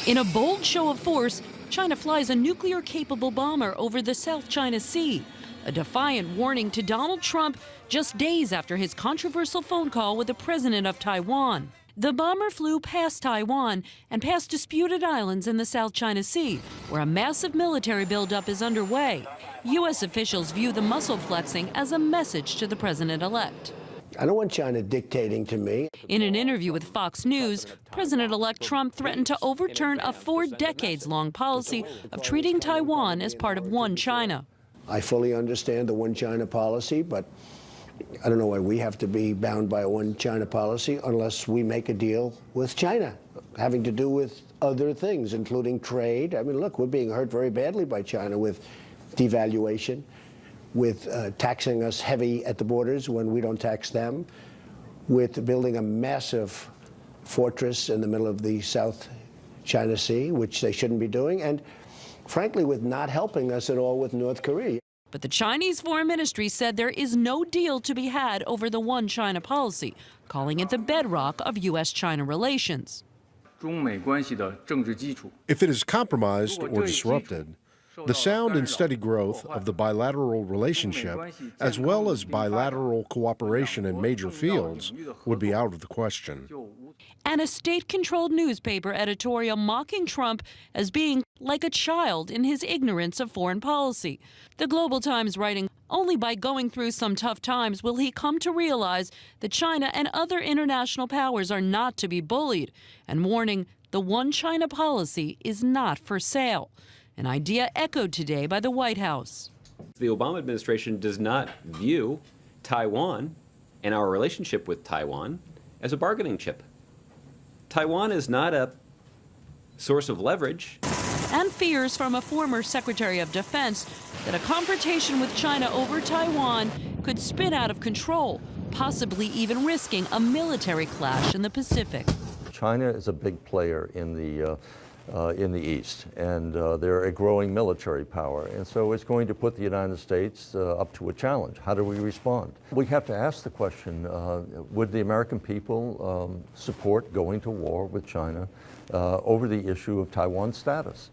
In a bold show of force, China flies a nuclear-capable bomber over the South China Sea, a defiant warning to Donald Trump just days after his controversial phone call with the president of Taiwan. The bomber flew past Taiwan and past disputed islands in the South China Sea, where a massive military buildup is underway. U.S. officials view the muscle flexing as a message to the president-elect. I don't want China dictating to me. In an interview with Fox News, President-elect Trump threatened to overturn a 4 decades-long policy of treating Taiwan as part of one China. I fully understand the one China policy, but I don't know why we have to be bound by a one China policy unless we make a deal with China, having to do with other things, including trade. I mean, look, we're being hurt very badly by China with devaluation, with taxing us heavy at the borders when we don't tax them, with building a massive fortress in the middle of the South China Sea, which they shouldn't be doing, and frankly, with not helping us at all with North Korea. But the Chinese Foreign Ministry said there is no deal to be had over the one China policy, calling it the bedrock of U.S.-China relations. If it is compromised or disrupted, the sound and steady growth of the bilateral relationship, as well as bilateral cooperation in major fields, would be out of the question. And a state-controlled newspaper editorial mocking Trump as being like a child in his ignorance of foreign policy. The Global Times writing, only by going through some tough times will he come to realize that China and other international powers are not to be bullied, and warning the one China policy is not for sale. An idea echoed today by the White House. The Obama administration does not view Taiwan and our relationship with Taiwan as a bargaining chip. Taiwan is not a source of leverage. And fears from a former Secretary of Defense that a confrontation with China over Taiwan could spin out of control, possibly even risking a military clash in the Pacific. China is a big player in the East, and they're a growing military power, and so it's going to put the United States up to a challenge. How do we respond? We have to ask the question, would the American people support going to war with China over the issue of Taiwan's status?